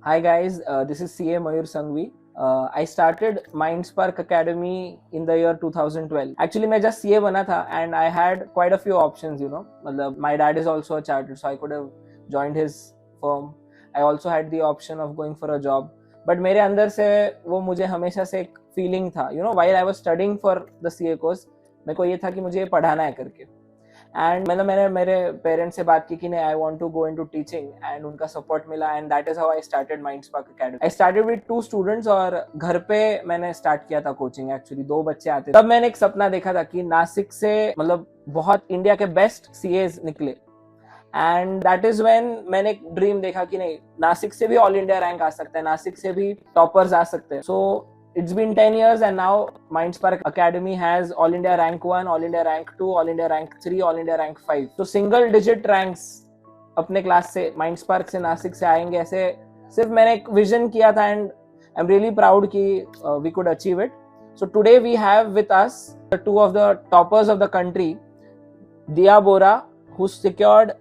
Hi guys, this is CA Mayur Sangvi. I started Mindspark Academy in the year 2012. Actually, मैं just CA बना था and I had quite a few options, मतलब my dad is also a chartered, so I could have joined his firm. I also had the option of going for a job. But मेरे अंदर से वो मुझे हमेशा से एक feeling था, while I was studying for the CA course, मेरे को ये था कि मुझे ये पढ़ाना है करके. एंड मतलब मैंने मेरे पेरेंट्स से बात की कि नहीं I want to go into teaching and उनका सपोर्ट मिला and that is how I started Mindspark academy. I started with 2 students और घर पे मैंने स्टार्ट किया था कोचिंग. एक्चुअली 2 बच्चे आते थे. तब मैंने एक सपना देखा था कि नासिक से मतलब बहुत इंडिया के बेस्ट सीएस निकले एंड दैट इज व्हेन मैंने एक ड्रीम देखा कि नहीं नासिक से भी ऑल इंडिया रैंक आ सकता है, नासिक से भी टॉपर्स आ सकते हैं. सो it's been 10 years and now Mindspark Academy has All India Rank 1, All India Rank 2, All India Rank 3, All India Rank 5. तो single digit ranks अपने क्लास से Mindspark से नासिक से आएंगे ऐसे सिर्फ मैंने एक विजन किया था and I'm really proud कि we could achieve it. So today we have with us the 2 of the toppers of the country, Diya Bora, who secured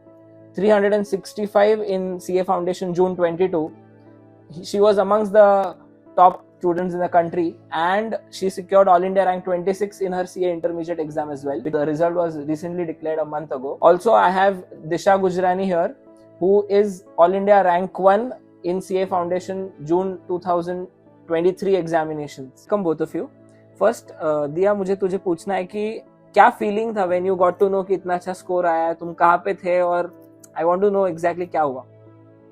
365 in CA Foundation June 22. She was amongst the top students in the country and she secured All India rank 26 in her CA intermediate exam as well. The result was recently declared a month ago. Also, I have Disha Gujrani here, who is All India rank 1 in CA Foundation June 2023 examinations. Welcome both of you. First, Diya, मुझे तुझे पूछना है कि क्या feeling था when you got to know कि इतना अच्छा स्कोर आया है, तुम कहाँ पे थे और I want to know exactly क्या हुआ.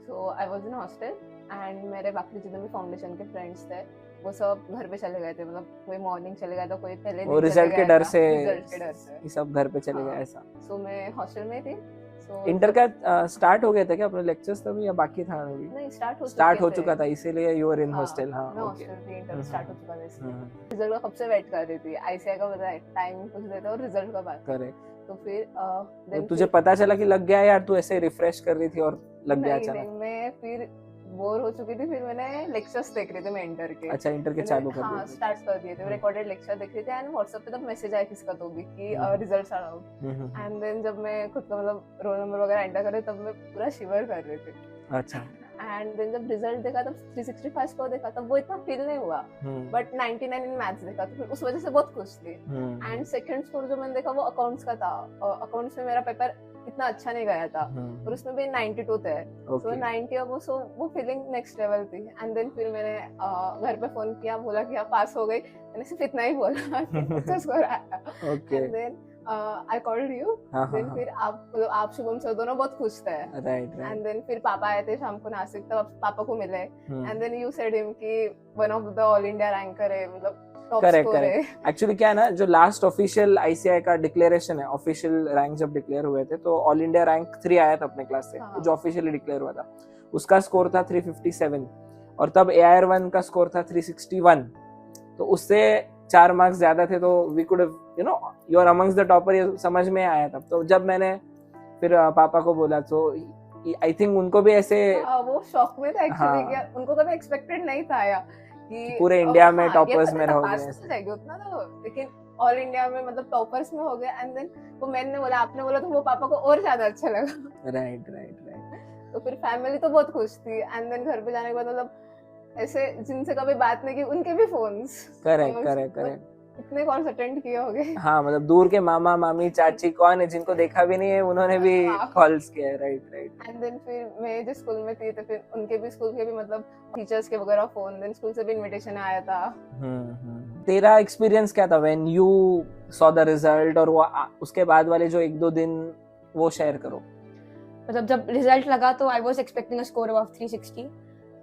So I was in hostel. And मेरे बाकी जितने भी फाउंडेशन के फ्रेंड्स थे वो सब घर पे चले गए थे. मतलब कोई मॉर्निंग चले गया था, कोई पहले दिन रिजल्ट के डर से ये सब घर पे चले गए ऐसा. सो मैं हॉस्टल में थी. सो इंटर का स्टार्ट हो गया था क्या अपने लेक्चर्स तभी या बाकी था अभी? नहीं, स्टार्ट हो चुका था इसीलिए यू वर इन हॉस्टल. हां, मैं हॉस्टल थी. इंटर स्टार्ट हो चुका था इसलिए रिजल्ट का कब से वेट कर रही थी. आईसीआई का पता है टाइम कुछ देता और रिजल्ट का बात करेक्ट. तो फिर तुझे पता चला कि लग गया यार, तू ऐसे रिफ्रेश कर रही थी और लग गया अचानक? मैं फिर बोर हो चुकी थी. फिर मैंने लेक्चर्स देख रहे थे मैं इंटर के. अच्छा, इंटर के चालू कर दिए? स्टार्ट कर दिए थे. रिकॉर्डेड लेक्चर देख रहे थे एंड व्हाट्सएप पे तब मैसेज आया किसका तो भी कि results are out. And then जब मैं खुद का मतलब रोल नंबर वगैरह एंटर कर रही तब मैं पूरा शिवर कर रही थी. अच्छा. एंड देन जब रिजल्ट देखा तब 365 स्कोर देखा तब वो इतना फील नहीं हुआ. बट 99 इन मैथ्स देखा तो फिर उस वजह से बहुत खुश थी. एंड सेकंड स्कोर जो मैंने देखा वो अकाउंट्स का था. अकाउंट्स में मेरा पेपर इतना अच्छा नहीं गया था और उसमें भी 92 थे. सो 90 अब वो फीलिंग नेक्स्ट लेवल थी. एंड देन फिर मैंने घर पे फोन किया, बोला कि आप पास हो गई. मैंने सिर्फ इतना ही बोला अच्छा स्कोर आया. And then I called you. Then फिर आप शुभम सर दोनों बहुत खुश थे. राइट. एंड देन फिर पापा आए थे शाम को नासिक, तब पापा को मिले. And then you said him कि one of the all India ranker है, मतलब करेक्ट. एक्चुअली क्या है ना, जो लास्ट ऑफिशियल आईसीआई का डिक्लेरेशन है, ऑफिशियल रैंक जब डिक्लेयर हुए थे तो ऑल इंडिया रैंक 3 आया था अपने क्लास से. जो ऑफिशियली डिक्लेयर हुआ था उसका स्कोर था 357 और तब AIR1 का स्कोर था 361. तो उससे 4 मार्क्स ज्यादा थे. तो we could you are amongst the topper, ये समझ में आया था. तो जब मैंने फिर पापा को बोला तो आई थिंक उनको भी ऐसे वो शॉक में था एक्चुअली. उनको कभी एक्सपेक्टेड नहीं था या कि पूरे इंडिया में टॉपर्स में रहोगे उतना. तो लेकिन ऑल इंडिया में मतलब टॉपर्स में हो गए. एंड देन वो मैंने बोला, आपने बोला तो वो पापा को और ज्यादा अच्छा लगा. राइट. तो फिर फैमिली तो बहुत खुश थी. एंड देन घर पे जाने के बाद मतलब ऐसे जिनसे कभी बात नहीं की उनके भी फोन्स. करेक्ट. इतने कॉल्स अटेंड किए होंगे. हाँ, मतलब दूर के मामा मामी चाची कौन है जिनको देखा भी नहीं है उन्होंने भी कॉल्स किए. राइट. एंड देन फिर मैं जिस स्कूल में थी तो फिर उनके भी स्कूल के भी मतलब टीचर्स के वगैरह फोन, देन स्कूल से भी इनविटेशन आया था. तेरा एक्सपीरियंस क्या था when you saw the result और वो उसके बाद वाले जो 1-2 दिन वो शेयर करो. मतलब जब रिजल्ट लगा तो I was expecting a score above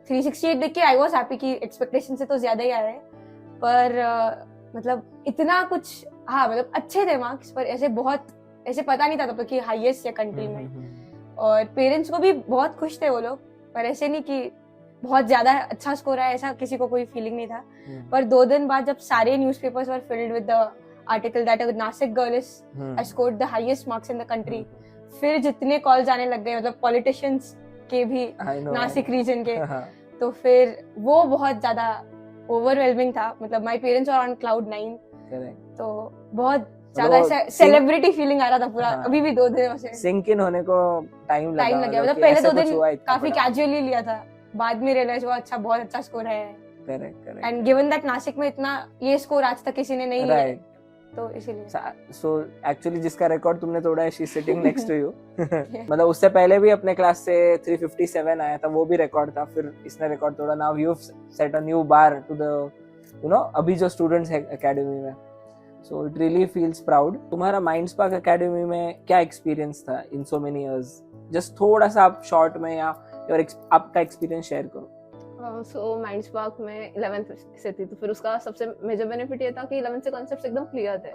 368 देख के आई वाज हैप्पी कि एक्सपेक्टेशन से तो ज्यादा ही आ रहे हैं. पर मतलब इतना कुछ मतलब अच्छे थे मार्क्स, पर ऐसे पता नहीं था तब तक कि हाईएस्ट है कंट्री में. और पेरेंट्स को भी बहुत खुश थे वो लोग, पर ऐसे नहीं कि बहुत ज्यादा अच्छा स्कोर आया, ऐसा किसी को कोई फीलिंग नहीं था. पर 2 दिन बाद जब सारे newspapers were filled with the article that a Nashik girl is scored the highest marks in the country, फिर जितने कॉल्स आने लग गए मतलब पॉलिटिशियंस के भी नासिक रीजन के, तो फिर वो बहुत ज्यादा ओवरवेलमिंग था. मतलब my parents are on cloud 9. तो बहुत ज्यादा सेलिब्रिटी फीलिंग आ रहा था पूरा. अभी भी 2 दिन से सिंक इन होने को टाइम लगा. मतलब पहले 2 दिन काफी कैजुअली लिया था बाद में रियलाइज हुआ अच्छा बहुत अच्छा स्कोर है। Correct and given that Nashik में इतना ये स्कोर आज तक किसी ने नहीं लिया राइट। तो इसीलिए सो एक्चुअली जिसका रिकॉर्ड तुमने तोड़ा है, she is sitting next to you. मतलब उससे पहले भी अपने क्लास से 357 आया था, वो भी रिकॉर्ड था, फिर इसने रिकॉर्ड तोड़ा। Now you set a new bar to the you know अभी जो स्टूडेंट्स है एकेडमी में, so it really feels proud. तुम्हारा माइंडस्पार्क एकेडमी में क्या एक्सपीरियंस था in so many years? Just थोड़ा सा आप शॉर्ट में या आपका एक्सपीरियंस शेयर करो। सो माइंडस्पार्क में 11th से थी, तो फिर उसका सबसे मेजर बेनिफिट ये था कि 11th से कॉन्सेप्ट्स एकदम क्लियर थे,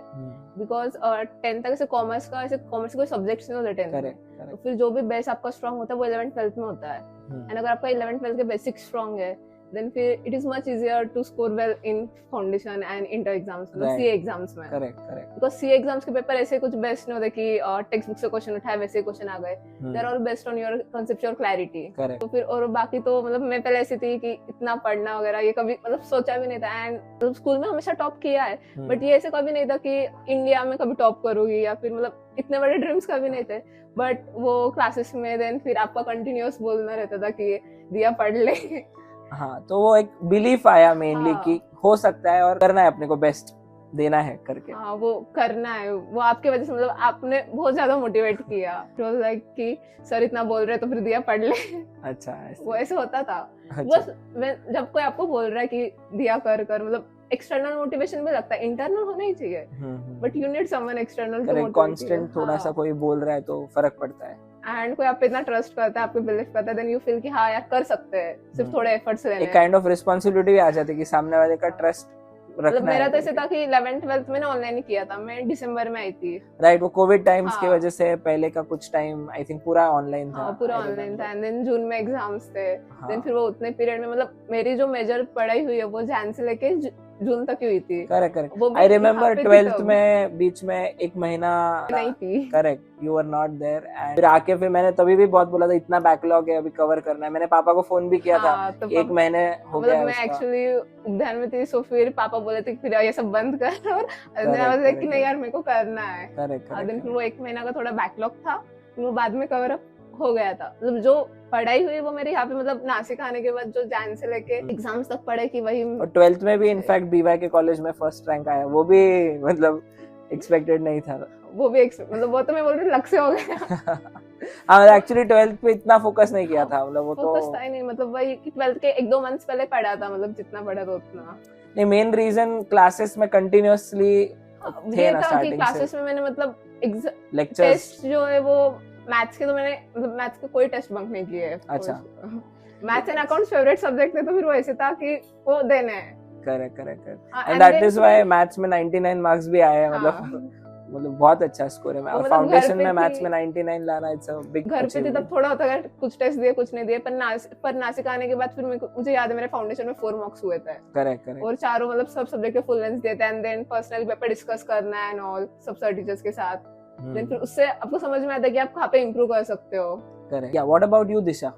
बिकॉज 10th तक ऐसे कॉमर्स के कोई सब्जेक्ट्स नहीं होते 10th में, तो फिर जो भी बेस आपका स्ट्रांग होता है वो 11th 12th में होता है। एंड अगर आपका 11th 12th के बेसिक्स स्ट्रांग है, then फिर it is much easier to score well in foundation and inter exams, मतलब CA exams में। करेक्ट because CA exams के पेपर ऐसे कुछ बेस्ड नहीं होते कि टेक्स्ट बुक से क्वेश्चन उठाए वैसे क्वेश्चन आ गए, they are all based on your conceptual clarity। तो फिर और बाकी तो मतलब मैं पहले ऐसी थी कि इतना पढ़ना वगैरह ये कभी मतलब सोचा भी नहीं था, एंड मतलब स्कूल में हमेशा टॉप किया है, बट ये ऐसे कभी नहीं था कि इंडिया में कभी टॉप करूंगी, या फिर मतलब इतने बड़े ड्रीम्स कभी नहीं थे। बट वो क्लासेस में देन फिर आपका कंटिन्यूअस बोलना रहता था कि दिया पढ़ ले। हाँ, तो वो एक बिलीफ आया मेनली कि हो सकता है और करना है, अपने को बेस्ट देना है करके। हाँ, वो करना है, वो आपके वजह से मतलब आपने बहुत ज्यादा मोटिवेट किया। तो लाइक कि सर इतना बोल रहे तो फिर दिया पढ़ ले। अच्छा, वो ऐसे होता था। अच्छा। बस जब कोई आपको बोल रहा है कि दिया कर मतलब एक्सटर्नल मोटिवेशन भी लगता है, इंटरनल होना ही चाहिए, but you need someone external to motivate. Constant थोड़ा सा कोई बोल रहा है तो फर्क पड़ता है, एंड कोई आप पे इतना ट्रस्ट करता है, आपको बिलीव करता है, देन यू फील कि हाँ यार कर सकते हैं, सिर्फ थोड़े एफर्ट्स लेने। एक काइंड ऑफ रिस्पांसिबिलिटी भी आ जाती है कि सामने वाले का ट्रस्ट रखना मतलब मेरा है। तो ऐसे था कि 11th 12th मैंने ऑनलाइन ही किया था, मैं दिसंबर में आई थी। राइट, वो कोविड टाइम्स की हाँ। वजह से पहले का कुछ टाइम आई थिंक पूरा ऑनलाइन था। पूरा ऑनलाइन था, एंड देन जून में एग्जाम्स थे। हाँ। देन फिर वो उतने पीरियड में मतलब मेरी जो मेजर पढ़ाई हुई है वो जैन से लेके जून तक हुई थी। करेक्ट। आई रिमेम्बर 12th में बीच में एक महीना नहीं थी। Correct, you are not there, and फिर आके फिर मैंने तभी भी बहुत बोला था इतना बैकलॉग है, अभी कवर करना है। मैंने पापा को फोन भी किया था, तो एक महीने हो गया मतलब मैं एक्चुअली उद्यान में थी, सो फिर पापा बोले थे फिर ये सब बंद कर, और मैं कि नहीं यार मेरे को करना है। करेक्ट। देन फिर वो एक महीना का थोड़ा बैकलॉग था, वो बाद में कवर अप हो गया था। मतलब जो पढ़ाई हुई वो मेरी यहाँ पे मतलब नासिक आने के बाद जो जैन से लेके एग्जाम्स तक पढ़े की वही। और 12th में भी इनफैक्ट बीवाई के कॉलेज में फर्स्ट रैंक आया, वो भी मतलब एक्सपेक्टेड नहीं था। वो भी मतलब वो तो मैं बोल रही हूँ लक से हो गया। हाँ, एक्चुअली 12th पे इतना फोकस नहीं किया था, मतलब वो तो फोकस था ही नहीं, मतलब वही कि 12th के 1-2 मंथ्स पहले पढ़ा था, मतलब जितना पढ़ा था उतना नहीं। मेन रीजन क्लासेस में कंटिन्यूअसली थे ना स्टार्टिंग से। क्लासेस में मैंने मतलब लेक्चर्स टेस्ट जो है वो मैथ्स के, तो मैंने मतलब मैथ्स के कोई टेस्ट बंक नहीं किए। अच्छा। Maths and accounts favourite subject थे, तो फिर वो ऐसे था कि वो देने हैं। Correct. And that is why maths में 99 मार्क्स भी आए हैं, मतलब बहुत अच्छा स्कोर है। और फाउंडेशन में मैथ्स में 99 लाना इट्स अ बिग। घर पे थी तब थोड़ा होता है कुछ टेस्ट दिए कुछ नहीं दिए, पर नासिक आने के बाद फिर मुझे याद है मेरे फाउंडेशन में 4 मार्क्स हुए थे। करेक्ट। और चारों मतलब सब सब्जेक्ट के फुल लेंथ देते हैं, and then personal paper discuss करना एंड ऑल सब सर टीचर्स के साथ। देन फिर उससे आपको समझ में आता है कि आप कहाँ पे इम्प्रूव कर सकते हो। करेक्ट। या what about you Disha?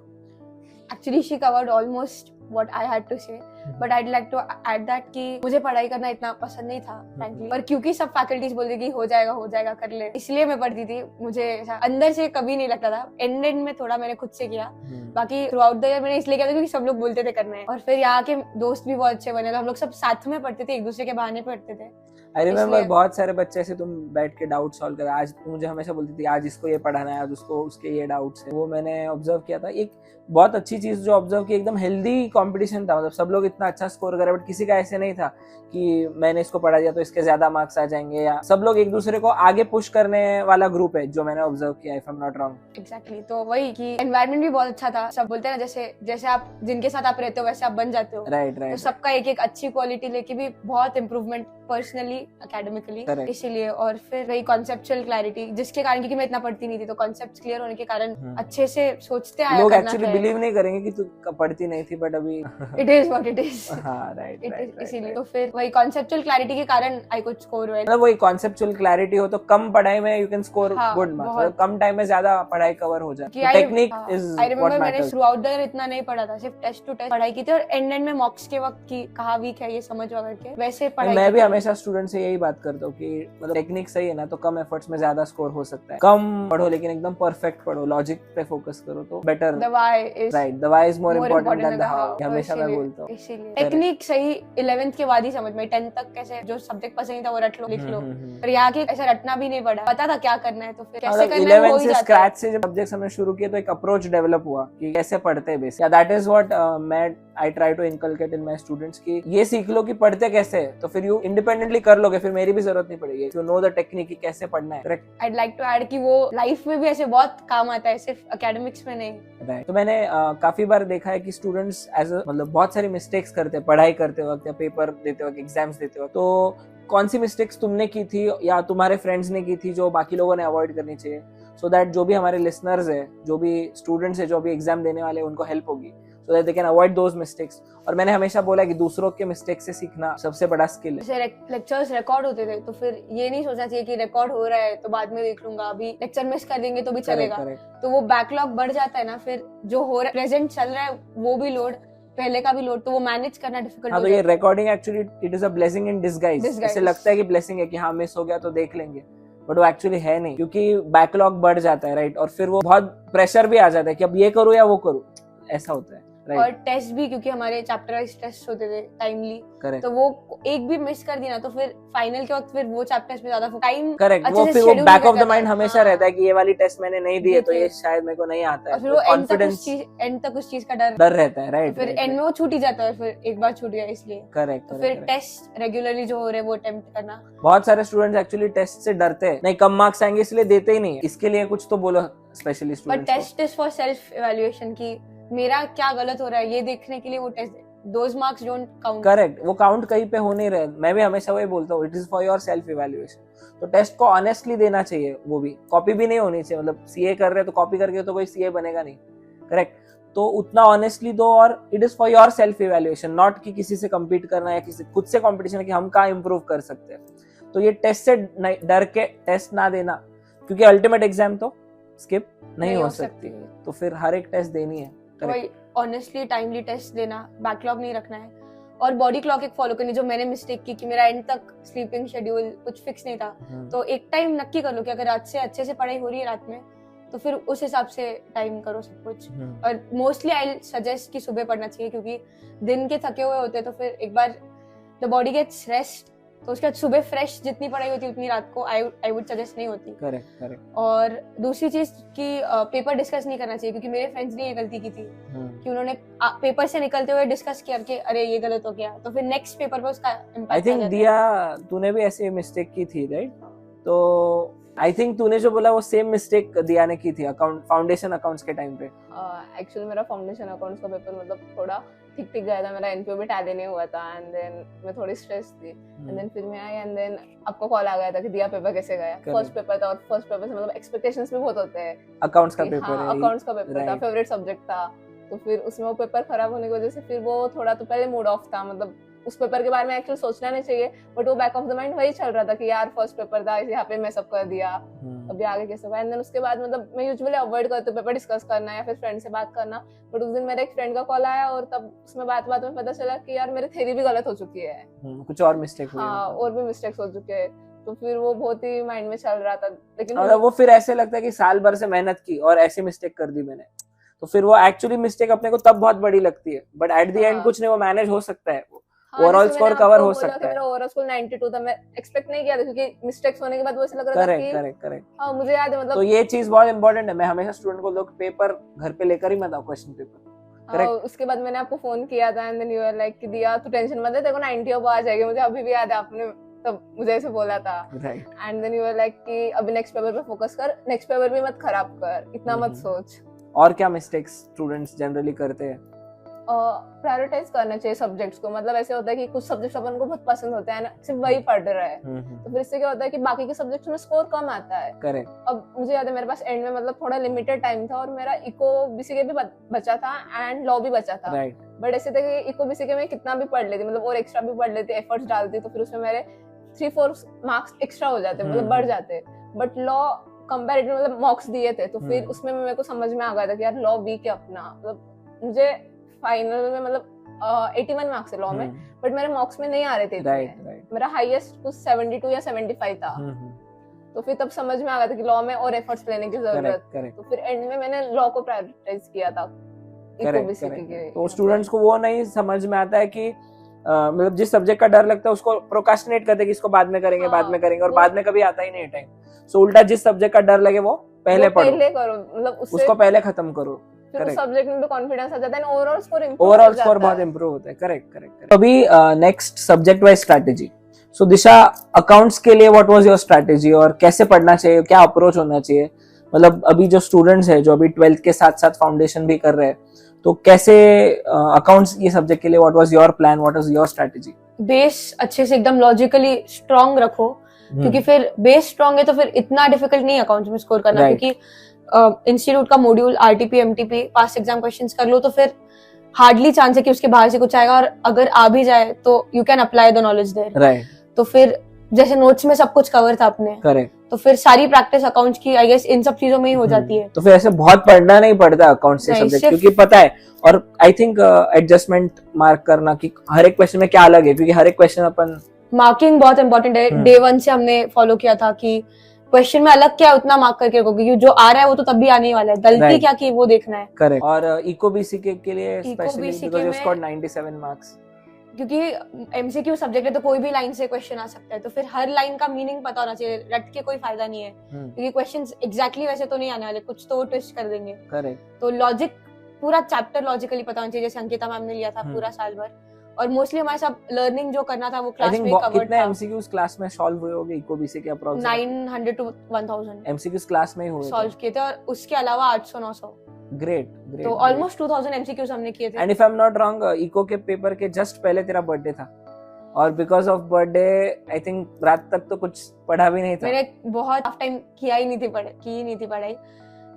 Actually, she covered almost what I had to say, but I'd like to add that कि मुझे पढ़ाई करना इतना पसंद नहीं था frankly, पर क्योंकि सब फैकल्टीज बोलते कि हो जाएगा कर ले, इसलिए मैं पढ़ती थी। मुझे अंदर से कभी नहीं लगता था, एंड में थोड़ा मैंने खुद से किया, बाकी थ्रू आउट द ईयर मैंने इसलिए किया था क्योंकि सब लोग बोलते थे करना है, और फिर यहाँ के दोस्त भी बहुत अच्छे बने, तो हम लोग सब साथ में पढ़ते थे, एक दूसरे के बहाने पढ़ते थे। आई रिमेम्बर बहुत सारे बच्चे से तुम बैठ के डाउट सॉल्व कर, आज तुम मुझे हमेशा बोलती थी आज इसको ये पढ़ाना है, आज उसको उसके ये डाउट्स है। वो मैंने ऑब्जर्व किया था। एक बहुत अच्छी चीज जो ऑब्जर्व की, एकदम हेल्दी कंपटीशन था, मतलब सब लोग इतना अच्छा स्कोर करे, बट किसी का ऐसे नहीं था कि मैंने इसको पढ़ा दिया तो इसके ज्यादा मार्क्स आ जाएंगे, या सब लोग एक दूसरे को आगे पुश करने वाला ग्रुप है जो मैंने ऑब्जर्व किया, if I am not wrong. Exactly, तो वही कि एनवायरनमेंट भी बहुत अच्छा था। सब बोलते हैं ना जैसे आप जिनके साथ आप रहते हो वैसे आप बन जाते हो। राइट। तो सबका एक अच्छी क्वालिटी लेके भी बहुत इम्प्रूवमेंट पर्सनली एकेडमिकली, इसीलिए। और फिर वही कॉन्सेप्चुअल क्लैरिटी, जिसके कारण, क्योंकि मैं इतना पढ़ती नहीं थी, तो कॉन्सेप्ट क्लियर होने के कारण अच्छे से सोचते आया। लोग एक्चुअली बिलीव नहीं करेंगे कि तू पढ़ती नहीं थी, बट अभी it is what it is. हाँ, राइट। इसीलिए तो फिर वही कॉन्सेप्चुअल क्लैरिटी के कारण आई कुड स्कोर वेल। मतलब वही कॉन्सेप्चुअल क्लैरिटी हो तो कम पढ़ाई में you can score good marks, come time में ज्यादा पढ़ाई कवर हो जाती है। Technique is what matters. मैंने थ्रू आउट द ईयर इतना नहीं पढ़ा था, सिर्फ टेस्ट टू टेस्ट पढ़ाई की थी, और एंड में मॉक्स के वक्त की कहाँ वीक है ये समझ वगैरह के वैसे पढ़ाई। मैं भी हमेशा स्टूडेंट उनसे यही बात करता हूँ कि मतलब टेक्निक सही है ना तो कम एफर्ट्स में ज्यादा स्कोर हो सकता है। कम पढ़ो लेकिन एकदम परफेक्ट पढ़ो, लॉजिक पे फोकस करो तो better. The why is right, the why is more important then the than the how, how। हमेशा मैं इसीलिए- बोलता हूँ। इसीलिए टेक्निक सही 11th के बाद ही समझ में, 10th तक कैसे जो सब्जेक्ट पसंद नहीं था वो रट लो, लिख लो, पर यहाँ के ऐसा रटना भी नहीं पड़ा, पता था क्या करना है तो फिर कैसे करना है वो हो ही से जाता है। स्क्रैच से जब सब्जेक्ट्स हमने शुरू किए तो एक अप्रोच डेवलप हुआ कि कैसे पढ़ते हैं बेसिक। दैट इज व्हाट मैं I try to inculcate in my students की ये सीख लो कि पढ़ते कैसे है तो फिर यू इंडिपेंडेंटली कर लोगे, फिर मेरी भी जरूरत नहीं पड़ेगी। यू नो द टेक्निक कि कैसे पढ़ना है। Correct. I'd like to add कि वो लाइफ में भी ऐसे बहुत काम आता है, सिर्फ एकेडमिक्स में नहीं। राइट। तो मैंने काफी बार देखा है कि स्टूडेंट्स एज मतलब बहुत सारी मिस्टेक्स करते हैं पढ़ाई करते वक्त या पेपर देते वक्त, एग्जाम्स देते वक्त। तो कौन सी मिस्टेक्स तुमने की थी या तुम्हारे फ्रेंड्स ने की थी जो बाकी लोगों ने अवॉइड करनी चाहिए, सो दैट जो भी हमारे लिसनर्स है, जो भी स्टूडेंट्स है, जो भी एग्जाम देने वाले हैं, उनको हेल्प होगी, so that they can avoid those mistakes। और मैंने हमेशा बोला कि दूसरों के मिस्टेक से सीखना सबसे बड़ा स्किल है। जैसे लेक्चर्स रिकॉर्ड होते थे तो फिर ये नहीं सोचना चाहिए कि रिकॉर्ड हो रहा है तो बाद में देख लूंगा, अभी लेक्चर मिस कर देंगे तो भी चलेगा। तो वो बैकलॉग बढ़ जाता है ना, फिर जो हो रहा है प्रेजेंट चल रहा है वो भी लोड, पहले का भी लोड, तो वो मैनेज करना डिफिकल्ट हो जाता है। तो ये recording actually it is a blessing in disguise. ऐसे लगता है कि ब्लेसिंग है कि हाँ मिस हो गया तो देख लेंगे, बट वो एक्चुअली है नहीं, क्योंकि बैकलॉग बढ़ जाता है। राइट। और फिर वो बहुत प्रेशर भी आ जाता है कि अब ये करूँ या वो करूँ, ऐसा होता है। और टेस्ट भी, क्योंकि हमारे चैप्टर वाइज टेस्ट होते थे टाइमली, तो वो एक भी मिस कर दिया तो फिर फाइनल के वक्त फिर वो चैप्टर्स में ज्यादा टाइम। करेक्ट। वो फिर वो बैक ऑफ द माइंड हमेशा रहता है कि ये वाली टेस्ट मैंने नहीं दी है तो ये शायद मेरे को नहीं आता है। फिर वो एंड तक उस चीज का डर रहता है। राइट। फिर एंड में वो छूट ही जाता है, फिर एक बार छूट गया इसलिए। करेक्ट। तो फिर टेस्ट रेगुलरली जो हो रहे हैं वो अटेम्प्ट करना। बहुत सारे स्टूडेंट्स एक्चुअली टेस्ट से डरते हैं, नहीं कम मार्क्स आएंगे इसलिए देते ही नहीं है। इसके लिए कुछ तो बोलो specially students. But test is for self evaluation की मेरा क्या गलत हो रहा है ये देखने के लिए वो test, those marks don't count. Correct. वो काउंट कहीं पे हो नहीं रहे। मैं भी हमेशा वही बोलता हूँ, it is for your self evaluation. तो टेस्ट को ऑनेस्टली देना चाहिए, वो भी कॉपी भी नहीं होनी चाहिए। मतलब सीए कर रहे हैं तो कॉपी करके तो कोई सीए बनेगा नहीं। करेक्ट। तो उतना ऑनेस्टली दो, और it is for your self evaluation, not कि किसी से कम्पीट करना या किसी खुद से कॉम्पिटिशन है कि हम कहाँ इंप्रूव कर सकते हैं। तो ये टेस्ट से डर के टेस्ट ना देना, क्योंकि अल्टीमेट एग्जाम तो स्किप नहीं हो सकती, तो फिर हर एक टेस्ट देनी है। ऑनेस्टली टाइमली टेस्ट देना, बैकलॉग नहीं रखना है, और बॉडी क्लॉक एक फॉलो करनी। जो मैंने मिस्टेक की कि मेरा एंड तक स्लीपिंग शेड्यूल कुछ फिक्स नहीं था, तो एक टाइम नक्की कर लो कि अगर रात से अच्छे से पढ़ाई हो रही है रात में तो फिर उस हिसाब से टाइम करो सब कुछ। और मोस्टली आई सजेस्ट कि सुबह पढ़ना चाहिए, क्योंकि दिन के थके हुए होते हैं तो फिर एक बार द बॉडी गेट्स रेस्ट तो उसके बाद सुबह फ्रेश जितनी पढ़ाई होती है उतनी रात को आई वुड सजेस्ट नहीं होती। करेक्ट। और दूसरी चीज कि पेपर डिस्कस नहीं करना चाहिए, क्योंकि मेरे फ्रेंड्स ने ये गलती की थी कि उन्होंने पेपर से निकलते हुए डिस्कस किया कि अरे ये गलत हो गया, तो फिर नेक्स्ट पेपर पे उसका इम्पैक्ट आई थिंक दिया तूने भी ऐसी मिस्टेक की थी, राइट? तो आई थिंक तूने जो बोला वो सेम मिस्टेक दिया ने की थी फाउंडेशन अकाउंट्स के टाइम पे। एक्चुअली मेरा फाउंडेशन अकाउंट्स का पेपर मतलब थोड़ा ठीक गया था, मेरा एनपीओ भी टैली नहीं हुआ था, एंड देन मैं थोड़ी स्ट्रेस थी, एंड देन फिर मैं आई, एंड देन आपको कॉल आ गया था कि दिया पेपर कैसे गया। फर्स्ट पेपर था, और फर्स्ट पेपर से मतलब एक्सपेक्टेशंस भी बहुत होते हैं। अकाउंट्स का पेपर है, अकाउंट्स का पेपर था, फेवरेट सब्जेक्ट था, तो फिर उसमें वो पेपर खराब होने की वजह से फिर वो थोड़ा तो पहले मूड ऑफ था। मतलब उस पेपर के बारे में एक्चुअली सोचना नहीं चाहिए, बट वो बैक ऑफ द माइंड वही चल रहा था कि यार फर्स्ट पेपर था, यहाँ पे मैं सब कर दिया, अभी आगे कैसे होगा। एंड देन उसके बाद मतलब मैं यूजुअली अवॉइड करती हूँ पेपर डिस्कस करना या फिर फ्रेंड से बात करना, बट उस दिन मेरे एक फ्रेंड का कॉल आया और तब उसमें बात में पता चला कि यार मेरी थ्योरी भी गलत हो चुकी है, कुछ और मिस्टेक हुई। हाँ, और भी मिस्टेक्स हो चुके हैं, तो फिर वो बहुत ही माइंड में चल रहा था। लेकिन और वो फिर ऐसे लगता है कि साल भर से मेहनत की और ऐसी मिस्टेक कर दी मैंने, तो फिर वो एक्चुअली मिस्टेक अपने को तब बहुत बड़ी लगती है, बट एट द एंड कुछ नहीं, वो मैनेज हो सकता है, ओवरऑल स्कोर कवर हो सकता है। मेरा ओवरऑल स्कोर 92 था, मैं एक्सपेक्ट नहीं किया था, क्योंकि मिस्टेक्स होने के बाद वो ऐसा लग रहा था कि करेक्ट। हाँ, मुझे याद है मतलब। तो ये चीज बहुत इंपॉर्टेंट है, मैं हमेशा स्टूडेंट को लोग पेपर घर पे लेकर ही मत आओ, क्वेश्चन पेपर। उसके बाद मैंने आपको फोन किया था, and then you are like कि दिया तू टेंशन मत ले, तेरे को 90 अब आ जाएगी। मुझे अभी भी याद है आपने तब मुझे ऐसे बोला था, and then you are like कि अभी नेक्स्ट पेपर पे फोकस कर, नेक्स्ट पेपर भी मत खराब कर, इतना मत सोच। और क्या मिस्टेक्स स्टूडेंट्स जनरली करते हैं? प्रायोरिटाइज करना चाहिए सब्जेक्ट्स को। मतलब ऐसे होता है कि कुछ सब्जेक्ट्स अपन को बहुत पसंद होते हैं ना, सिर्फ वही पढ़ रहा है, तो फिर इससे क्या होता है कि बाकी के सब्जेक्ट्स में स्कोर कम आता है। करेक्ट। अब मुझे याद है मेरे पास एंड में मतलब थोड़ा लिमिटेड टाइम था, और मेरा इको बीसीके भी बचा था एंड लॉ भी बचा था, बट ऐसे था कि इको बीसीके में कितना भी पढ़ लेती, मतलब और एक्स्ट्रा भी पढ़ लेती, एफर्ट्स डालती, तो फिर उसमें मेरे 3-4 मार्क्स एक्स्ट्रा हो जाते, मतलब बढ़ जाते। बट लॉ कंपैरेटिव मतलब मॉक्स दिए थे, तो फिर उसमें मेरे को समझ में आ गया था कि यार लॉ वीक है अपना। मतलब मुझे फाइनल में मतलब 81 मार्क्स है लॉ में, बट मेरे मार्क्स में नहीं आ रहे थे इतने। मेरा हाईएस्ट कुछ 72 या 75 था। तो फिर तब समझ में आ गया था कि लॉ में और एफर्ट्स लेने की जरूरत। तो फिर एंड में मैंने लॉ को प्रायोरिटाइज किया था इकोबीसीके के। तो स्टूडेंट्स को वो नहीं समझ में आता है कि मतलब जिस सब्जेक्ट का डर लगता है उसको प्रोकास्टिनेट करते हैं कि इसको बाद में करेंगे, बाद में करेंगे, और बाद में कभी आता ही नहीं टाइम। सो उल्टा जिस सब्जेक्ट का डर लगे वो पहले पढ़ो, मतलब उसको पहले खत्म करो। फिर उस सब्जेक्ट में भी कॉन्फिडेंस आ जाता है, ओवरऑल स्कोर बहुत इंप्रूव होता है। करेक्ट। अभी नेक्स्ट सब्जेक्ट वाइज स्ट्रेटेजी। सो दिशा, अकाउंट्स के लिए व्हाट वाज योर स्ट्रेटेजी और कैसे पढ़ना चाहिए, क्या अप्रोच होना चाहिए? मतलब अभी जो स्टूडेंट्स है जो अभी 12th के साथ साथ फाउंडेशन भी कर रहे हैं, तो कैसे अकाउंट्स ये सब्जेक्ट के लिए what was your plan, what was your strategy? Base अच्छे से एकदम लॉजिकली स्ट्रांग रखो, क्योंकि फिर बेस स्ट्रांग है तो फिर इतना डिफिकल्ट नहीं अकाउंट्स में स्कोर करना, क्योंकि इंस्टीट्यूट का मॉड्यूल आरटीपी एमटीपी पास एग्जाम क्वेश्चंस कर लो तो फिर हार्डली चांस है कि उसके बाहर से कुछ आएगा, और अगर आ भी जाए तो you can apply the knowledge there. Right. तो फिर जैसे नोट्स में सब कुछ कवर था अपने, करेक्ट, तो फिर सारी प्रैक्टिस अकाउंट्स की आई गेस इन सब चीजों में ही हो जाती है। तो फिर ऐसे बहुत पढ़ना नहीं पड़ता अकाउंट्स से सब्जेक्ट, क्योंकि पता है, और आई थिंक एडजस्टमेंट मार्क करना कि हर एक क्वेश्चन में क्या अलग है, क्योंकि हर एक क्वेश्चन अपन मार्किंग बहुत इंपॉर्टेंट है। डे 1 से हमने फॉलो किया था कि क्वेश्चन में अलग क्या उतना मार्क करके रखो, क्योंकि जो आ रहा है वो तो तब भी आने ही वाला है, गलती क्या की वो देखना है। करेक्ट। और इकोबीसीके के लिए specially because you scored 97 marks, क्योंकि एमसीक्यू सब्जेक्ट है तो कोई भी लाइन से क्वेश्चन आ सकता है, तो फिर हर लाइन का मीनिंग पता होना चाहिए, रट के कोई फायदा नहीं है, क्योंकि क्वेश्चंस एग्जैक्टली वैसे तो नहीं आने वाले, कुछ तो ट्विस्ट कर देंगे। करेक्ट। तो लॉजिक पूरा चैप्टर लॉजिकली पता होना चाहिए, जैसे अंकिता मैम ने लिया था पूरा साल भर, और मोस्टली हमारे सब लर्निंग जो करना था वो क्लास में कवर्ड था। कितने एमसीक्यूज क्लास में सॉल्व हुए होंगे इकोबीसीके अप्रोक्स? 900 to 1000 एमसीक्यूज क्लास में ही हुए सॉल्व किए थे, और उसके अलावा 800-900। ग्रेट। तो ऑलमोस्ट 2000 एमसीक्यूज हमने किए थे। And if I am not wrong, eco के पेपर के जस्ट पहले तेरा बर्थडे था, और because of birthday I think रात तक तो कुछ पढ़ा भी नहीं था। मैंने बहुत हाफ टाइम की ही नहीं थी पढ़ाई,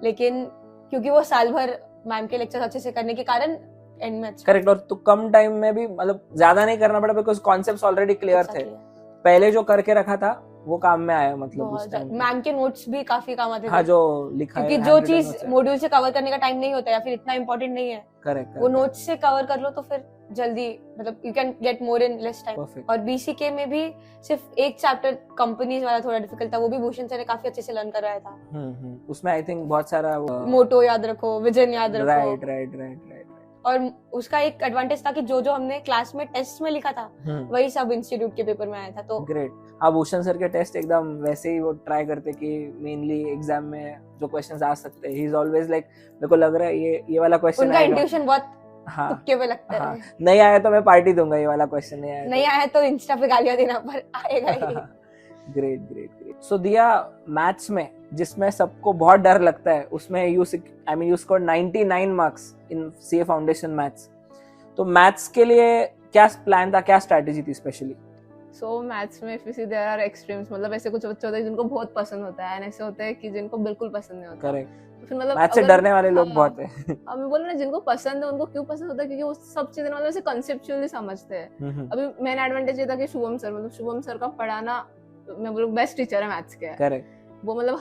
लेकिन क्योंकि वो साल भर मैम के लेक्चर अच्छे से करने के कारण एंड में अच्छा। करेक्ट। और तो कम टाइम में भी मतलब ज्यादा नहीं करना पड़ा, बिकॉज कॉन्सेप्ट्स ऑलरेडी क्लियर थे, पहले जो करके रखा था वो काम में आया, मतलब उस टाइम मैम के नोट्स भी काफी काम आते थे। हाँ, जो लिखा है, क्योंकि जो चीज मॉड्यूल से कवर करने का टाइम नहीं होता या फिर इतना इंपॉर्टेंट नहीं है, करेक्ट, वो नोट्स से कवर कर लो तो फिर जल्दी, मतलब you can get more in less time. और बीसीके में भी सिर्फ एक चैप्टर कंपनीज वाला थोड़ा डिफिकल्ट था, वो भी भूषण सर ने काफी अच्छे से लर्न कराया था। उसमें आई थिंक बहुत सारा मोटो याद रखो, विजन याद रखो। राइट। और उसका एक एडवांटेज था कि जो हमने क्लास में टेस्ट में लिखा था वही सब इंस्टीट्यूट के पेपर में आया था। तो ग्रेट। हाँ, भूषण सर के टेस्ट एकदम वैसे ही वो ट्राई करते कि मेनली एग्जाम में जो क्वेश्चंस आ सकते हैं, ही इज ऑलवेज लाइक, मेरे को लग रहा है ये वाला क्वेश्चन उनका इंट्यूशन बहुत हाँ, तुक्के पे लगता है। नहीं आया तो मैं पार्टी दूंगा, ये वाला क्वेश्चन नहीं आया तो इंस्टा पे गालियां देना, पर आएगा ही। ग्रेट। सो दिया, मैथ्स में जिसमें सबको बहुत डर लगता है, उसमें you scored 99 marks in CA foundation maths. तो मैथ्स के लिए क्या प्लान था, क्या स्ट्रेटेजी थी स्पेशली? सो मैथ्स में फिर देयर आर एक्सट्रीम्स, मतलब ऐसे कुछ बच्चे होते हैं जिनको बहुत पसंद होता है, ऐसे होते हैं कि जिनको बिल्कुल पसंद नहीं होता। करेक्ट। फिर मतलब मैथ्स से डरने वाले लोग बहुत हैं। अब मैं बोल रहा हूँ जिनको पसंद है उनको क्यों पसंद होता है, क्योंकि वो सब चीजें मतलब ऐसे कंसेप्चुअली समझते हैं। अभी मेन एडवांटेज ये था कि शुभम सर का पढ़ाना, मैं बोलूँ बेस्ट टीचर है मैथ्स के। करेक्ट। वो मतलब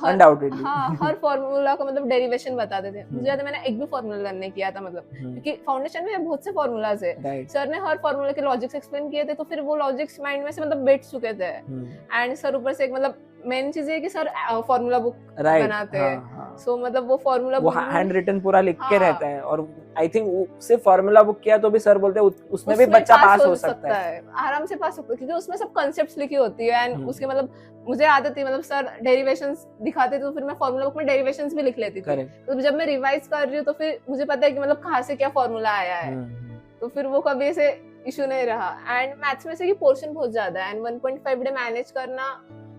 हर फॉर्मूला का मतलब डेरिवेशन बताते थे। मुझे याद है मैंने एक भी फॉर्मूला लर्न नहीं किया था, मतलब क्योंकि फाउंडेशन में बहुत से फॉर्मूलाज है। सर ने हर फॉर्मूला के लॉजिक्स एक्सप्लेन किए थे, तो फिर वो लॉजिक्स माइंड में से मतलब बैठ चुके थे। एंड सर ऊपर से एक मतलब मेन चीज है कि सर फॉर्मूला बुक बनाते हैं। सो मतलब वो फॉर्मूला बुक हैंड रिटन पूरा लिख के रहता है, और आई थिंक सिर्फ फॉर्मूला बुक किया तो भी सर बोलते हैं उसमें भी बच्चा पास हो सकता है, आराम से पास हो सकता है, क्योंकि उसमें सब कॉन्सेप्ट्स लिखी होती है। एंड उसके मतलब मुझे आदत थी, मतलब सर डेरिवेशंस दिखाते थे तो फिर मैं फॉर्मूला बुक में डेरिवेशंस भी लिख लेती थी। तो जब मैं रिवाइज कर रही हूँ तो फिर मुझे पता है कि मतलब कहाँ से क्या फॉर्मूला आया है, तो फिर वो कभी ऐसे इशू नहीं रहा। एंड मैथ्स में से पोर्शन बहुत ज्यादा है, एंड 1.5 डे मैनेज करना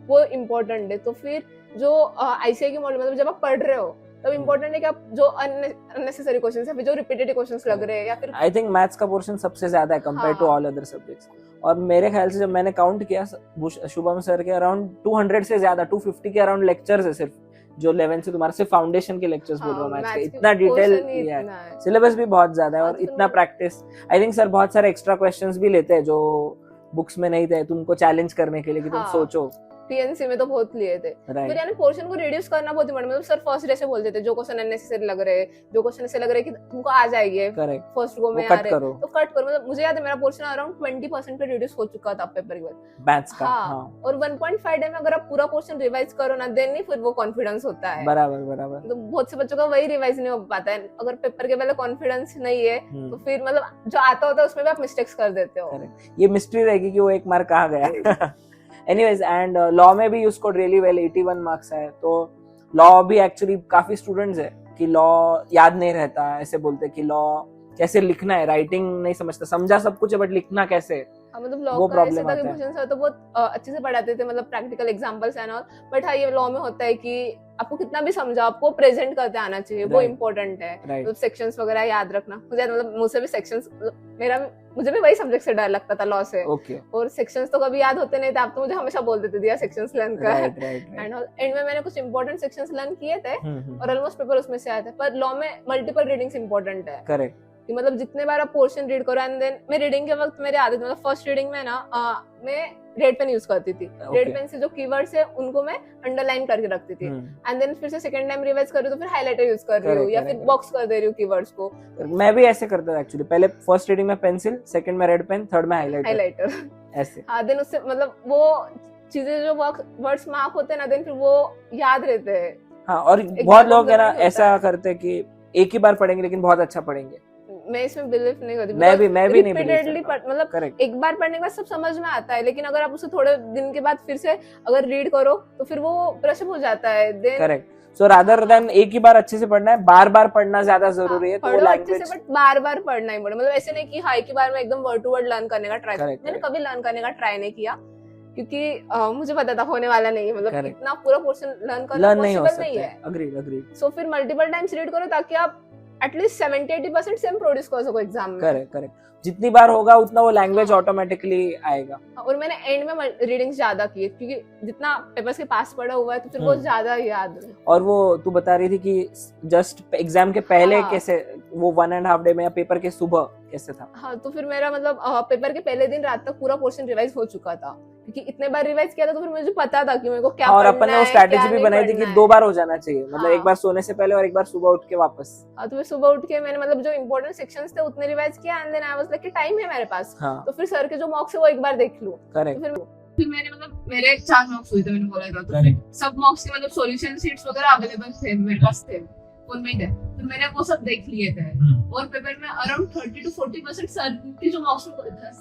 वो इम्पोर्टेंट है। तो फिर जो आईसीआई की मॉडल, मतलब जब आप पढ़ रहे हो तब इम्पोर्टेंट है कि आप जो अननेसेसरी क्वेश्चंस है, जो रिपीटेटिव क्वेश्चंस लग रहे हैं, या फिर आई थिंक मैथ्स का पोर्शन सबसे ज्यादा है compare to all other subjects. और मेरे ख्याल से जब मैंने काउंट किया, शुभम सर के अराउंड 200 से ज्यादा 250 के अराउंड लेक्चर्स है सिर्फ, जो 11 से तुम्हारे सिर्फ फाउंडेशन के लेक्चर्स बोल रहा हूँ मैथ्स के, इतना डिटेल लिया है। सिलेबस भी बहुत ज्यादा है और इतना प्रैक्टिस। आई थिंक सर बहुत सारे एक्स्ट्रा क्वेश्चंस भी लेते हैं जो बुक्स में नहीं थे, तुमको चैलेंज करने के लिए कि तुम सोचो। पीएनसी में तो बहुत लिए थे। फिर यानी पोर्शन को रिड्यूस करना बहुत इंपॉर्टेंट, मतलब सर फर्स्ट डे से बोलते थे जो क्वेश्चन अननेसेसरी लग रहे, जो क्वेश्चन ऐसे लग रहे कि तुमको आ जाएंगे फर्स्ट गो में आ रहे तो कट करो। मतलब मुझे याद है मेरा पोर्शन अराउंड 20% पे रिड्यूस हो चुका था पेपर के बाद बैच का। हाँ, और 1.5 डे में अगर आप पूरा पोर्शन रिवाइज करो ना देन ही फिर वो कॉन्फिडेंस होता है। बराबर। तो बहुत से बच्चों का वही रिवाइज नहीं हो पाता है, अगर पेपर के पहले कॉन्फिडेंस नहीं है तो फिर मतलब जो आता होता है उसमें भी आप मिस्टेक्स कर देते हो। ये मिस्ट्री रहेगी कि वो एक मार्क कहाँ गया। Anyways, and law में भी you scored really well, 81 marks है। तो लॉ भी एक्चुअली काफी स्टूडेंट्स है कि लॉ याद नहीं रहता, ऐसे बोलते कि लॉ कैसे लिखना है, राइटिंग नहीं समझता, समझा सब कुछ है बट लिखना कैसे, मतलब लॉ का ऐसे था कि भूषण सर तो बहुत अच्छे से पढ़ाते थे, मतलब practical examples and all. But हाँ ये लॉ में होता है कि आपको कितना भी समझा आपको प्रेजेंट करते आना चाहिए, वो इम्पोर्टेंट है। मतलब सेक्शंस वगैरह याद रखना, मुझे मतलब मुझसे भी सेक्शंस मुझे भी वही सब्जेक्ट से डर लगता था लॉ से। और सेक्शंस तो कभी याद होते नहीं थे, आप तो मुझे हमेशा बोल देते दिया सेक्शंस लर्न कर एंड में मैंने कुछ इंपॉर्टेंट सेक्शंस लर्न किए थे और ऑलमोस्ट पेपर उसमें से आए थे। पर लॉ में मल्टीपल रीडिंग्स इंपॉर्टेंट है। करेक्ट, मतलब जितने बार आप पोर्शन रीड करो एंड देन मैं रीडिंग के वक्त मेरी आदत, मतलब फर्स्ट रीडिंग में ना मैं रेड पेन यूज करती थी। रेड पेन से जो कीवर्ड्स है उनको मैं अंडरलाइन करके रखती थी एंड देन फिर से सेकंड टाइम रिवाइज कर रही हूँ तो फिर हाइलाइटर यूज कर रही हूँ या फिर बॉक्स कर दे रही हूँ कीवर्ड्स को। मैं भी ऐसे करता था एक्चुअली, पहले फर्स्ट रीडिंग में पेंसिल, सेकंड में रेड पेन, थर्ड में हाइलाइटर ऐसे। हाँ, देन उससे मतलब वो चीजें जो वर्ड्स मार्क होते हैं ना देन फिर वो याद रहते हैं। हाँ, और बहुत लोग है ना ऐसा करते हैं कि एक ही बार पढ़ेंगे लेकिन बहुत अच्छा पढ़ेंगे। मैं इसमें बिलीव नहीं करती। मैं भी नहीं रिपीटेडली मतलब एक बार पढ़ने के बाद सब समझ में आता है, लेकिन अगर आप उसे थोड़े दिन के बाद फिर से अगर रीड करो तो फिर वो ब्रशअप हो जाता है। करेक्ट। सो रादर देन एक ही बार अच्छे से पढ़ना है, बार बार पढ़ना ज्यादा जरूरी है। तो अच्छे से बट बार बार पढ़ना ही पड़े, मतलब ऐसे नहीं कि हाँ एक ही बार में एकदम वर्ड टू वर्ड लर्न करने का ट्राई। मैंने कभी लर्न करने का ट्राई नहीं किया क्योंकि मुझे पता था होने वाला नहीं है, मतलब इतना पूरा पोर्शन लर्न करना पॉसिबल नहीं है। अग्रीड। सो फिर मल्टीपल टाइम्स रीड करो ताकि आप एटलीस्ट 70-80% सेम प्रोड्यूस कर सको एग्जाम में। करेक्ट। जितनी बार होगा उतना वो लैंग्वेज ऑटोमेटिकली आएगा। और मैंने एंड में रीडिंग्स ज्यादा की क्योंकि जितना पेपर्स के पास पढ़ा हुआ है तो फिर वो ज्यादा याद है। और वो तू बता रही थी कि जस्ट एग्जाम के पहले कैसे वो 1.5 डे में या पेपर के सुबह कैसे था? हाँ, तो फिर मेरा मतलब पेपर के पहले दिन रात तक पूरा पोर्शन रिवाइज हो चुका था क्योंकि इतने बार रिवाइज किया था तो फिर मुझे पता था कि मेरे को क्या और अपन ने वो स्ट्रैटेजी भी बनाई थी कि 2 बार हो जाना चाहिए, मतलब एक बार सोने से पहले और एक बार सुबह उठ के वापस। तो फिर सुबह उठ के मैंने मतलब जो इंपॉर्टेंट सेक्शंस थे उतने रिवाइज किया and then I was like कि टाइम है मेरे पास तो फिर सर के जो मॉक्स है वो एक बार देख लूं। करेक्ट। फिर मैंने मतलब मेरे 4 मॉक्स हुए थे, मैंने बोला था तो सब मॉक्स के मतलब सॉल्यूशन शीट्स वगैरह अवेलेबल थे मेरे पास थे फोन में ही थे, तो मैंने वो सब देख लिए थे और पेपर में अराउंड 30 to 40% सर के जो मॉक्स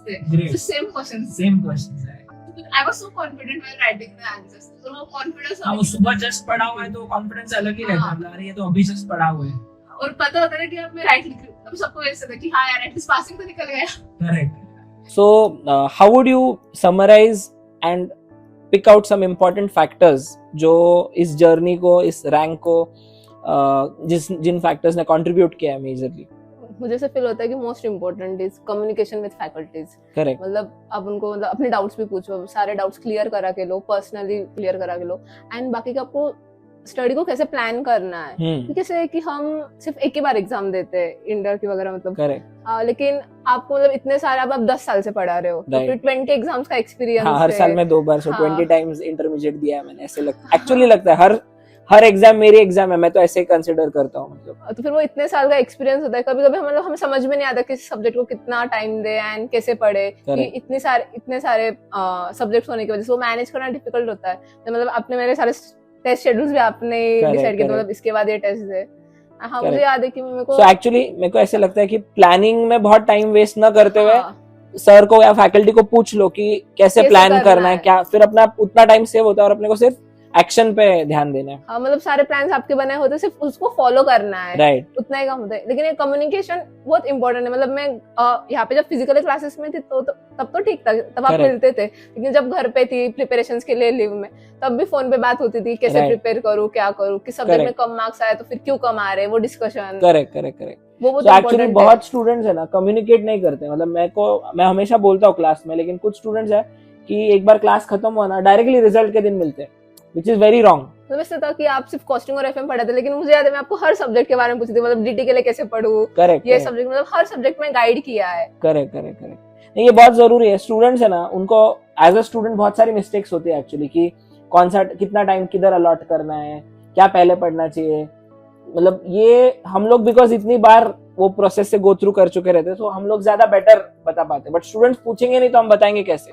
थे सेम क्वेश्चंस है। I was so confident while writing the answers. तो वो confidence वो सुबह जस्ट पढ़ा हुआ है तो कॉन्फिडेंस अलग ही रहता है। अरे ये तो अभी जस्ट पढ़ा हुआ है और पता होता है कि अब मैं राइट लिख रही हूँ, अब सबको ऐसा था कि हाँ यार एटलीस्ट पासिंग तो निकल गया। Correct. So how would you summarize and pick out some important factors जो इस जर्नी को, इस रैंक को जिन फैक्टर्स ने कंट्रीब्यूट किया है मेजरली? मुझे ऐसा फील होता है कि most important is communication with faculties. Correct. मतलब आप उनको मतलब अपने डाउट्स भी पूछो, सारे डाउट्स क्लियर करा के लो, पर्सनली क्लियर करा के लो एंड बाकी का आपको स्टडी को कैसे प्लान करना है। कैसे कि हम सिर्फ एक ही बार एग्जाम देते हैं इंटर की वगैरह मतलब लेकिन आपको मतलब इतने सारे आप 10 साल से पढ़ा रहे हो तो फिर 20 एग्जाम्स का एक्सपीरियंस हर साल में 2 बार 20 टाइम्स इंटरमीडिएट दिया है मैंने, ऐसे एक्चुअली लगता है हर एग्जाम मेरी एग्जाम है, मैं तो ऐसे ही कंसीडर करता हूँ। मतलब तो फिर वो इतने साल का एक्सपीरियंस होता है, कभी कभी मतलब हमें समझ में नहीं आता किस सब्जेक्ट को कितना टाइम दे एंड कैसे पढ़े। इतने सारे सब्जेक्ट्स होने की वजह से वो मैनेज करना डिफिकल्ट होता है। तो मतलब अपने मेरे सारे टेस्ट शेड्यूल्स भी आपने डिसाइड किया, मतलब इसके बाद ये टेस्ट है। हाँ, मुझे याद है कि मेरे को एक्चुअली मेरे को ऐसे लगता है कि प्लानिंग में बहुत टाइम वेस्ट न करते हुए सर को या फैकल्टी को पूछ लो कि कैसे प्लान करना है, क्या फिर अपना उतना टाइम सेव होता है और अपने को सिर्फ एक्शन पे ध्यान देना है। हाँ, मतलब सारे प्लान्स आपके बने होते सिर्फ उसको फॉलो करना है, राइट। उतना ही काम होता है। लेकिन ये कम्युनिकेशन बहुत इंपॉर्टेंट है। मतलब मैं यहाँ पे जब फिजिकल क्लासेस में थी तो तब तो ठीक था, तब आप मिलते थे, लेकिन जब घर पे थी प्रिपरेशंस के लिए लीव में तब भी फोन पे बात होती थी कैसे प्रिपेयर करूँ, क्या करूँ, किस सब्जेक्ट में कम मार्क्स आए तो फिर क्यों कम आ रहे, वो डिस्कशन। करेक्ट। वो एक्चुअली बहुत स्टूडेंट्स है ना कम्युनिकेट नहीं करते। मतलब मैं हमेशा बोलता हूँ क्लास में, लेकिन कुछ स्टूडेंट्स है कि एक बार क्लास खत्म हुआ ना डायरेक्टली रिजल्ट के दिन मिलते हैं, which is very wrong। तो वैसे था कि आप सिर्फ कॉस्टिंग और एफएम पढ़ाते, लेकिन मुझे याद है मैं आपको हर सब्जेक्ट के बारे में पूछती थी, मतलब डीटी के लिए कैसे पढूं, ये सब्जेक्ट मतलब हर सब्जेक्ट में गाइड किया है। करेक्ट। नहीं, ये बहुत जरूरी है। स्टूडेंट्स है ना, उनको एज अ स्टूडेंट बहुत सारी मिस्टेक्स होती है एक्चुअली कि कौन सा कितना टाइम किधर अलॉट करना है, क्या पहले पढ़ना चाहिए, मतलब ये हम लोग बिकॉज इतनी बार वो प्रोसेस से गो थ्रू कर चुके रहते हैं, तो हम लोग ज्यादा बेटर बता पाते, बट स्टूडेंट्स पूछेंगे नहीं तो हम बताएंगे कैसे।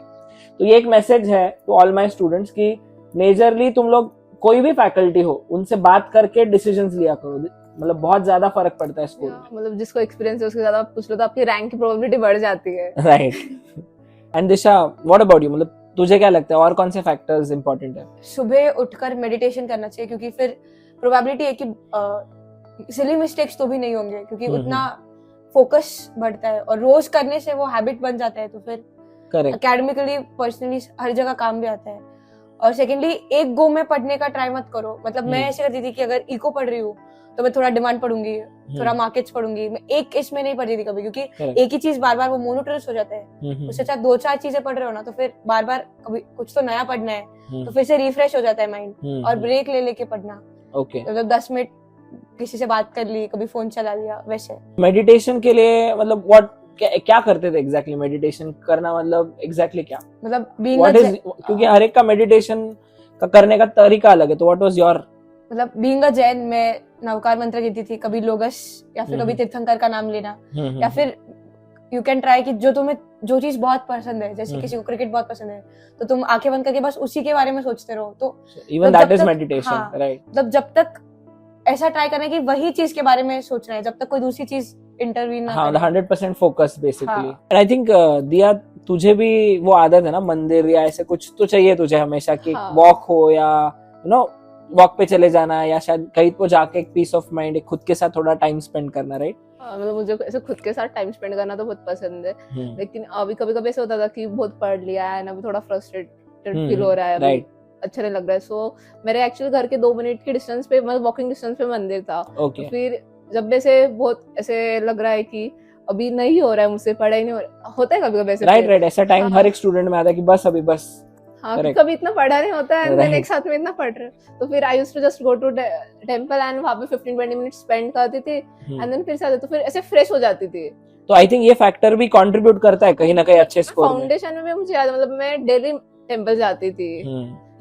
तो ये एक मैसेज है टू ऑल माय स्टूडेंट्स कि मेजरली तुम लोग कोई भी फैकल्टी हो उनसे बात करके डिसीजंस लिया करो, मतलब बहुत ज्यादा फर्क पड़ता है स्कूल में। मतलब जिसको एक्सपीरियंस है उसके ज्यादा पूछ लो तो आपकी रैंक की प्रोबेबिलिटी बढ़ जाती है। Right. And Disha, what about you, मतलब तुझे क्या लगता है और कौन से फैक्टर्स इंपॉर्टेंट है? सुबह उठकर मेडिटेशन करना चाहिए, क्योंकि फिर प्रोबेबिलिटी है कि सिली मिस्टेक्स तो भी नहीं होंगे, क्योंकि उतना फोकस बढ़ता है और रोज करने से वो हैबिट बन जाता है, तो फिर एकेडमिकली पर्सनली हर जगह काम भी आता है। और सेकेंडली एक गो में पढ़ने का ट्राई मत करो, मतलब मैं ऐसे करती थी कि अगर इको पढ़ रही हूँ तो मैं थोड़ा डिमांड पढ़ूंगी, थोड़ा मार्केट्स पढ़ूंगी, मैं एक इसमें नहीं पढ़ती थी कभी, क्योंकि एक ही चीज बार बार वो मोनोटोनस हो जाता है। उससे अच्छा 2-4 चीजें पढ़ रहे हो ना, तो फिर बार बार कभी कुछ तो नया पढ़ना है, तो फिर से रिफ्रेश हो जाता है माइंड, और ब्रेक ले लेके पढ़ना। मतलब 10 मिनट किसी से बात कर ली, कभी फोन चला लिया, वैसे। मेडिटेशन के लिए मतलब क्या करते थे एग्जैक्टली? मेडिटेशन करना मतलब एग्जैक्टली क्या, मतलब क्योंकि हर एक का मेडिटेशन का करने का तरीका अलग है, तो व्हाट वाज योर? मतलब बीइंग अ जैन, मैं नवकार मंत्र गिनती थी, कभी लोगस या फिर कभी तीर्थंकर का नाम लेना, या फिर यू कैन ट्राई कि जो चीज बहुत पसंद है, जैसे किसी को क्रिकेट बहुत पसंद है तो तुम आंखें बंद करके बस उसी के बारे में सोचते रहो, तो even that is meditation, right? मतलब जब तक ऐसा ट्राई करना है कि वही चीज के बारे में सोचना है, जब तक कोई दूसरी चीज इंटरवीन ना करे। 100% focus basically. And I think दिया, तुझे भी वो आदत है ना, मंदिर या ऐसे कुछ तो चाहिए तुझे हमेशा कि वॉक हो या यू नो वॉक पे चले जाना, या शायद कहीं तो जाके एक पीस ऑफ माइंड, खुद के साथ थोड़ा टाइम स्पेंड करना, राइट? मतलब मुझे ऐसे खुद के साथ टाइम स्पेंड करना तो बहुत पसंद है, लेकिन अभी कभी कभी ऐसा होता था कि बहुत पढ़ लिया है ना, थोड़ा फ्रस्ट्रेटेड फील हो रहा है, राइट, अच्छा नहीं लग रहा है। सो मेरे एक्चुअली घर के 2 मिनट की डिस्टेंस पे, मतलब वॉकिंग डिस्टेंस पे मंदिर था। तो फिर जब ऐसे बहुत ऐसे लग रहा है कि अभी नहीं हो रहा है मुझसे, पढ़ाई नहीं होता है कभी कभी ऐसे, राइट, ऐसा टाइम हर एक स्टूडेंट में आता है कि बस अभी बस, कभी इतना पढ़ा नहीं होता है, एंड एक साथ में इतना पढ़ रहे, तो फिर I used to just go to temple and वहां पे 15-20 मिनट स्पेंड करती थी, एंड देन फिर से आते, तो फिर ऐसे फ्रेश हो जाती थी। तो आई थिंक ये फैक्टर भी कंट्रीब्यूट करता है कहीं ना कहीं अच्छे स्कोर में। फाउंडेशन में भी मुझे याद है, मतलब मैं डेली टेंपल जाती थी।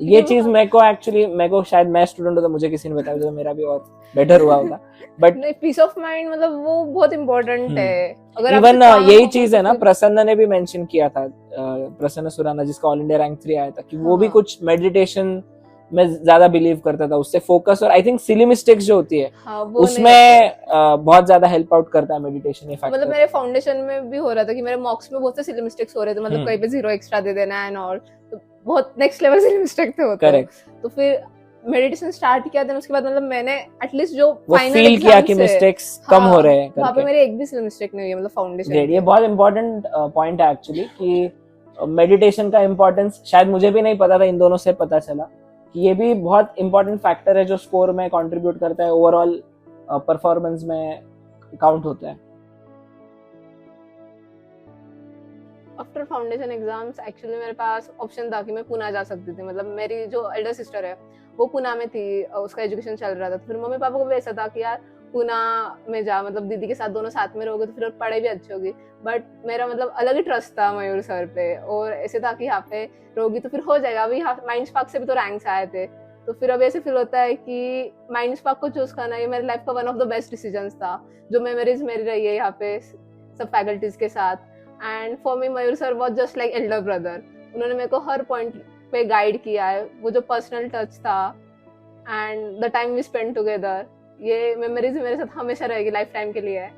ये चीज मेरे को शायद मैं स्टूडेंट होता, मुझे किसी ने बताया तो मेरा भी और बेटर हुआ होता, बट नहीं, पीस ऑफ माइंड मतलब वो बहुत इंपॉर्टेंट है। अगर इवन यही चीज है ना, प्रसन्न ने भी मेंशन किया था, प्रसन्न सुराना जिसका ऑल इंडिया रैंक 3 आया था, कि वो भी कुछ मेडिटेशन में ज्यादा बिलीव करता था, उससे फोकस और आई थिंक सिली मिस्टेक्स जो होती है उसमें बहुत ज्यादा हेल्प आउट करता है मेडिटेशन। ये फैक्टर मतलब मेरे फाउंडेशन में भी हो रहा था कि मेरे मॉक्स में बहुत से सिली मिस्टेक्स हो रहे थे, मतलब कहीं पे 0 एक्स्ट्रा दे देना एंड ऑल, तो बहुत नेक्स्ट लेवल सिली मिस्टेक थे होते हैं। तो फिर मेडिटेशन स्टार्ट किया था, उसके बाद मतलब मैंने एटलीस्ट जो फाइनल फील किया कि मिस्टेक्स कम हो रहे हैं, वहां पे मेरे एक भी सिली मिस्टेक नहीं हुई, मतलब फाउंडेशन। ये बहुत इंपॉर्टेंट पॉइंट है एक्चुअली, कि मेडिटेशन का इंपॉर्टेंस शायद मुझे भी नहीं पता था, इन दोनों से पता चला कि ये भी बहुत इंपॉर्टेंट फैक्टर है जो स्कोर में कंट्रीब्यूट करता है, ओवरऑल परफॉर्मेंस में काउंट होता है। आफ्टर फाउंडेशन एग्जाम्स एक्चुअली मेरे पास ऑप्शन था कि मैं पुणे जा सकती थी, मतलब मेरी जो एल्डर सिस्टर है वो पुणे में थी, उसका एजुकेशन चल रहा था, तो फिर मम्मी पापा को भी ऐसा था कि यार पुणे में जा, मतलब दीदी के साथ दोनों साथ में रहोगे तो फिर पढ़ाई भी अच्छी होगी, बट मेरा मतलब अलग ही ट्रस्ट था मयूर सर पे, और ऐसे था कि यहाँ पे रहोगी तो फिर हो जाएगा। अभी माइंड स्पार्क से भी तो रैंक्स आए थे, तो फिर अभी ऐसे फील होता है कि माइंड स्पार्क को चूज करना ये मेरी लाइफ का one of the best decisions था, जो मेमोरीज मेरी रही है यहाँ पे सब फैकल्टीज के साथ। And for me Mayur sir was just like Elder brother, उन्होंने मेरे को हर पॉइंट पे गाइड किया है, वो जो पर्सनल टच था and the time we spend together, ये मेमोरीज मेरे साथ हमेशा रहेगी, लाइफ टाइम के लिए है।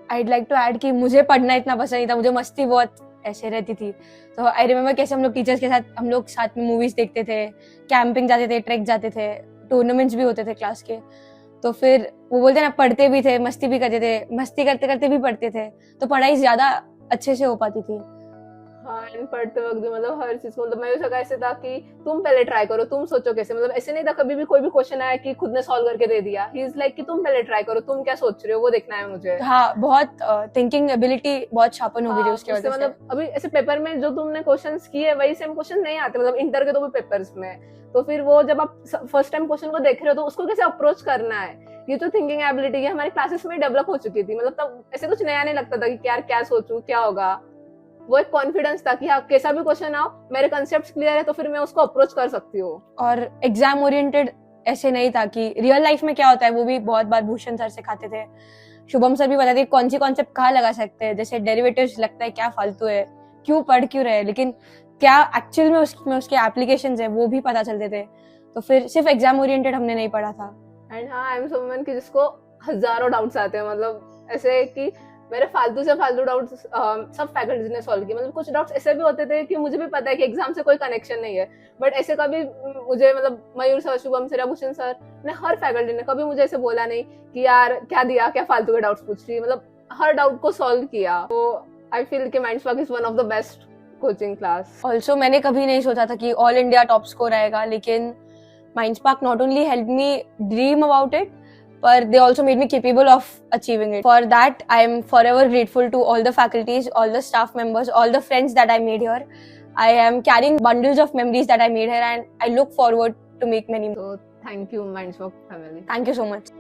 I'd like to add कि मुझे पढ़ना इतना पसंद नहीं था, मुझे मस्ती बहुत ऐसे रहती थी, तो आई रिमेम्बर कैसे हम लोग टीचर्स के साथ हम लोग साथ में मूवीज देखते थे, कैंपिंग जाते थे, ट्रैक जाते थे, टूर्नामेंट्स भी होते थे क्लास के, तो फिर वो बोलते ना पढ़ते भी थे, मस्ती भी करते थे, मस्ती करते करते भी पढ़ते थे, तो पढ़ाई ज्यादा अच्छे से हो पाती थी। हाँ, एंड पढ़ते वक्त भी मतलब हर चीज को, मतलब मैं उसका ऐसे था कि तुम पहले ट्राई करो, तुम सोचो कैसे, मतलब ऐसे नहीं था कभी भी कोई भी क्वेश्चन आया कि खुद ने सॉल्व करके दे दिया, ही इज लाइक कि तुम पहले ट्राई करो, तुम क्या सोच रहे हो वो देखना है मुझे। हाँ, बहुत थिंकिंग एबिलिटी बहुत शार्पन हो गई थी उसके वजह से। मतलब अभी ऐसे पेपर में जो तुमने क्वेश्चंस किए वही सेम क्वेश्चन नहीं आते, मतलब इंटर के तो भी पेपर्स में, तो फिर वो जब आप फर्स्ट टाइम क्वेश्चन को देख रहे हो तो उसको कैसे अप्रोच करना है, ये तो थिंकिंग एबिलिटी है हमारी क्लासेस में डेवलप हो चुकी थी, मतलब तब ऐसे कुछ नया नहीं लगता था कि यार क्या सोचूं क्या होगा। वो एक कॉन्फिडेंस था कि हाँ कैसा भी क्वेश्चन आओ मेरे कंसेप्ट क्लियर है तो फिर मैं उसको अप्रोच कर सकती हूँ। और एग्जाम ओरिएंटेड ऐसे नहीं था कि रियल लाइफ में क्या होता है, वो भी बहुत बार भूषण सर सिखाते थे, शुभम सर भी बताते थे कौन सी कॉन्सेप्ट कहाँ लगा सकते हैं, जैसे डेरिवेटिव्स लगता है क्या फालतू है, क्यों पढ़ क्यों रहे, लेकिन क्या एक्चुअल में उसके एप्लीकेशंस है वो भी पता चलते थे। तो फिर सिर्फ एग्जाम ओरिएंटेड हमने नहीं पढ़ा था। एंड हाँ आई एम समवन कि जिसको हजारों डाउट्स आते हैं, मतलब ऐसे कि मेरे फालतू से फालतू डाउट्स सब फैकल्टीज ने सॉल्व किए। मतलब कुछ डाउट्स ऐसे भी होते थे कि मुझे भी पता है कि एग्जाम से कोई कनेक्शन नहीं है, बट ऐसे कभी मुझे मतलब Mayur sir, Shubham sir, Bhushan sir ने, हर फैकल्टी ने कभी मुझे ऐसे बोला नहीं कि यार क्या दिया, क्या फालतू के डाउट्स पूछ रही है, मतलब हर डाउट को सॉल्व किया। तो आई फील कि Mindspark is one of the best coaching class. Also मैंने कभी नहीं सोचा था कि ऑल इंडिया टॉप स्कोर आएगा, लेकिन Mindspark not only help me dream about it, but they also made me capable of achieving it. For that, I am forever grateful to all the faculties, all the staff members, all the friends that I made here. I am carrying bundles of memories that I made here, and I look forward to make many more. So thank you, Mindspark family. Thank you so much.